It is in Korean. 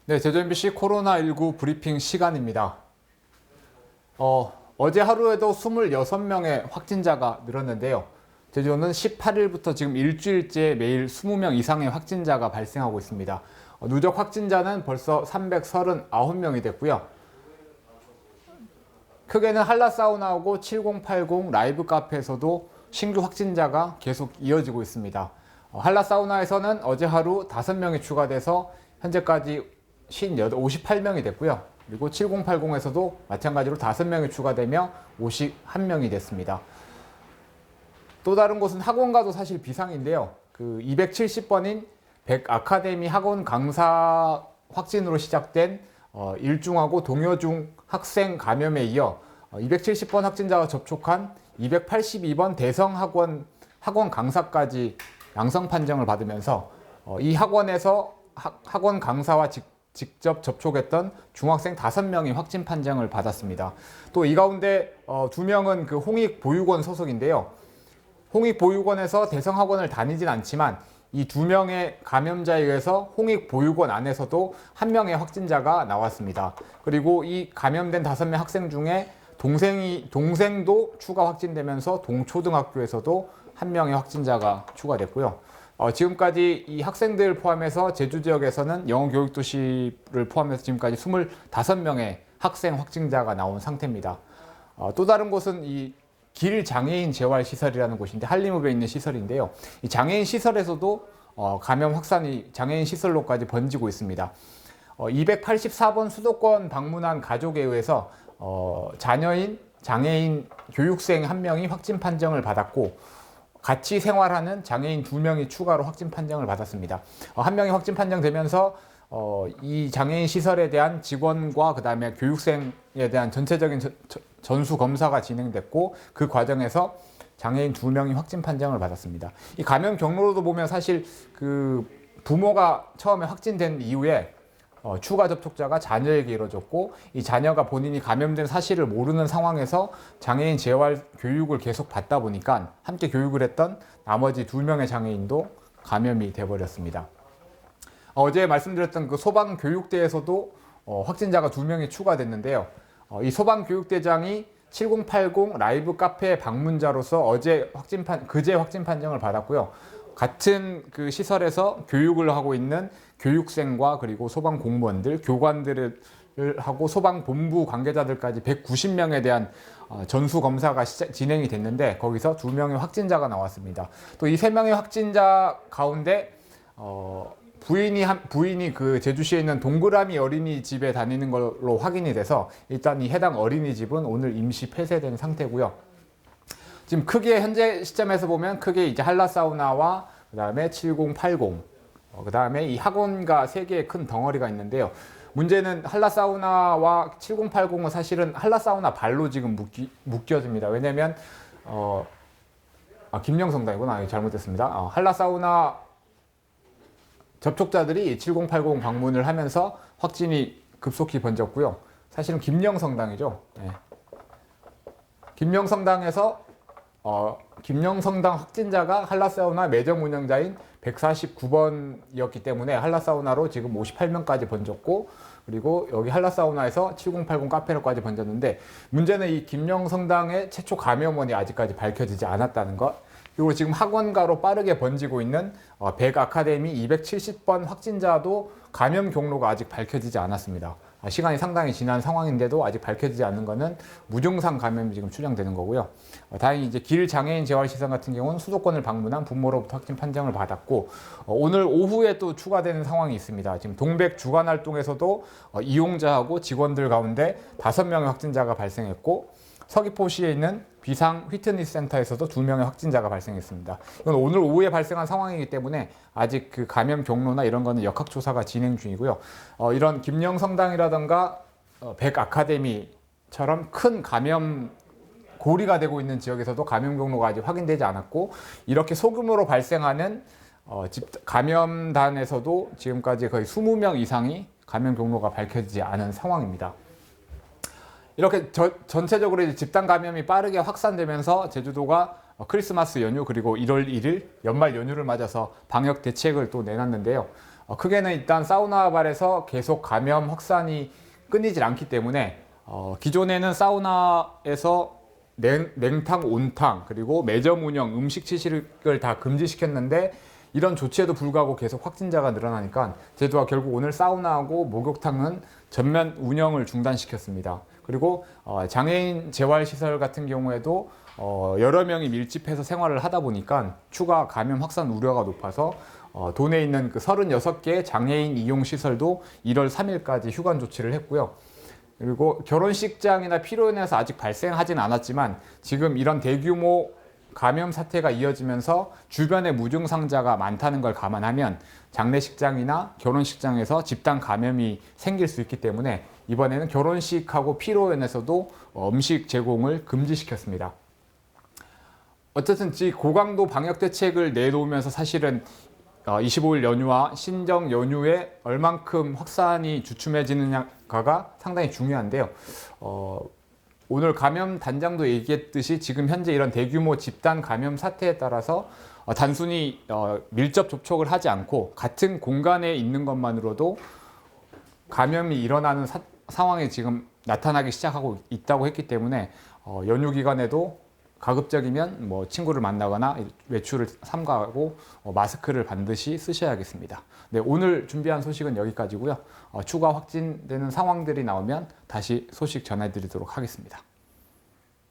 네, 제주 MBC 코로나19 브리핑 시간입니다. 어제 하루에도 26명의 확진자가 늘었는데요. 제주도는 18일부터 지금 일주일째 매일 20명 이상의 확진자가 발생하고 있습니다. 누적 확진자는 벌써 339명이 됐고요. 크게는 한라사우나하고 7080 라이브 카페에서도 신규 확진자가 계속 이어지고 있습니다. 한라사우나에서는 어제 하루 5명이 추가돼서 현재까지 58명이 됐고요. 그리고 7080에서도 마찬가지로 5명이 추가되며 51명이 됐습니다. 또 다른 곳은 학원가도 사실 비상인데요. 270번인 백아카데미 학원 강사 확진으로 시작된 일중하고 동여중 학생 감염에 이어 270번 확진자가 접촉한 282번 대성학원 학원 강사까지 양성 판정을 받으면서 이 학원에서 학원 강사와 직접 접촉했던 중학생 5명이 확진 판정을 받았습니다. 또 이 가운데 2명은 홍익보육원 소속인데요. 홍익보육원에서 대성학원을 다니진 않지만 이 2명의 감염자에 의해서 홍익보육원 안에서도 1명의 확진자가 나왔습니다. 그리고 이 감염된 5명 학생 중에 동생도 추가 확진되면서 동초등학교에서도 1명의 확진자가 추가됐고요. 지금까지 이 학생들 포함해서 제주 지역에서는 영어교육도시를 포함해서 지금까지 25명의 학생 확진자가 나온 상태입니다. 또 다른 곳은 이 길장애인 재활시설이라는 곳인데 한림읍에 있는 시설인데요. 이 장애인 시설에서도 감염 확산이 장애인 시설로까지 번지고 있습니다. 284번 수도권 방문한 가족에 의해서 자녀인 장애인 교육생 1명이 확진 판정을 받았고 같이 생활하는 장애인 2명이 추가로 확진 판정을 받았습니다. 1명이 확진 판정되면서 이 장애인 시설에 대한 직원과 그다음에 교육생에 대한 전체적인 전수 검사가 진행됐고 그 과정에서 장애인 2명이 확진 판정을 받았습니다. 이 감염 경로로도 보면 사실 부모가 처음에 확진된 이후에 추가 접촉자가 자녀에게 이뤄졌고 이 자녀가 본인이 감염된 사실을 모르는 상황에서 장애인 재활 교육을 계속 받다 보니까 함께 교육을 했던 나머지 2명의 장애인도 감염이 돼버렸습니다. 어제 말씀드렸던 소방교육대에서도 확진자가 2명이 추가됐는데요. 이 소방교육대장이 7080 라이브 카페 방문자로서 그제 확진 판정을 받았고요. 같은 시설에서 교육을 하고 있는 교육생과 그리고 소방 공무원들, 교관들을 하고 소방본부 관계자들까지 190명에 대한 전수 검사가 진행이 됐는데 거기서 2명의 확진자가 나왔습니다. 또 이 3명의 확진자 가운데 부인이 제주시에 있는 동그라미 어린이집에 다니는 걸로 확인이 돼서 일단 이 해당 어린이집은 오늘 임시 폐쇄된 상태고요. 지금 크게 현재 시점에서 보면 크게 이제 한라사우나와 그다음에 7080, 그다음에 이 학원가 3개의 큰 덩어리가 있는데요. 문제는 한라사우나와 7080은 사실은 한라사우나 발로 지금 묶여집니다. 왜냐면 김영성당이구나. 잘못됐습니다. 한라사우나 접촉자들이 7080 방문을 하면서 확진이 급속히 번졌고요. 사실은 김영성당이죠. 네. 김영성당 확진자가 한라사우나 매점 운영자인 149번이었기 때문에 한라사우나로 지금 58명까지 번졌고 그리고 여기 한라사우나에서 7080 카페로까지 번졌는데 문제는 이 김영성당의 최초 감염원이 아직까지 밝혀지지 않았다는 것. 그리고 지금 학원가로 빠르게 번지고 있는 백아카데미 270번 확진자도 감염 경로가 아직 밝혀지지 않았습니다. 시간이 상당히 지난 상황인데도 아직 밝혀지지 않는 것은 무증상 감염이 지금 추정되는 거고요. 다행히 이제 길장애인 재활시설 같은 경우는 수도권을 방문한 부모로부터 확진 판정을 받았고 오늘 오후에 또 추가되는 상황이 있습니다. 지금 동백 주간활동에서도 이용자하고 직원들 가운데 5명의 확진자가 발생했고 서귀포시에 있는 비상 휘트니스 센터에서도 2명의 확진자가 발생했습니다. 이건 오늘 오후에 발생한 상황이기 때문에 아직 감염 경로나 이런 거는 역학조사가 진행 중이고요. 이런 김영성당이라든가 백아카데미처럼 큰 감염 고리가 되고 있는 지역에서도 감염 경로가 아직 확인되지 않았고 이렇게 소규모로 발생하는 감염단에서도 지금까지 거의 20명 이상이 감염 경로가 밝혀지지 않은 상황입니다. 이렇게 전체적으로 이제 집단 감염이 빠르게 확산되면서 제주도가 크리스마스 연휴 그리고 1월 1일 연말 연휴를 맞아서 방역 대책을 또 내놨는데요. 크게는 일단 사우나발에서 계속 감염 확산이 끊이질 않기 때문에 기존에는 사우나에서 냉탕, 온탕, 그리고 매점 운영, 음식 취식을 다 금지시켰는데 이런 조치에도 불구하고 계속 확진자가 늘어나니까 제주가 결국 오늘 사우나하고 목욕탕은 전면 운영을 중단시켰습니다. 그리고 장애인 재활시설 같은 경우에도 여러 명이 밀집해서 생활을 하다 보니까 추가 감염 확산 우려가 높아서 도내에 있는 그 36개 장애인 이용 시설도 1월 3일까지 휴관 조치를 했고요. 그리고 결혼식장이나 피로연에서 아직 발생하진 않았지만 지금 이런 대규모 감염 사태가 이어지면서 주변에 무증상자가 많다는 걸 감안하면 장례식장이나 결혼식장에서 집단 감염이 생길 수 있기 때문에 이번에는 결혼식하고 피로연에서도 음식 제공을 금지시켰습니다. 어쨌든 고강도 방역 대책을 내놓으면서 사실은 25일 연휴와 신정 연휴에 얼만큼 확산이 주춤해지느냐가 상당히 중요한데요. 오늘 감염 단장도 얘기했듯이 지금 현재 이런 대규모 집단 감염 사태에 따라서 단순히 밀접 접촉을 하지 않고 같은 공간에 있는 것만으로도 감염이 일어나는 상황이 지금 나타나기 시작하고 있다고 했기 때문에 연휴 기간에도 가급적이면 친구를 만나거나 외출을 삼가하고 마스크를 반드시 쓰셔야겠습니다. 네, 오늘 준비한 소식은 여기까지고요. 추가 확진되는 상황들이 나오면 다시 소식 전해드리도록 하겠습니다.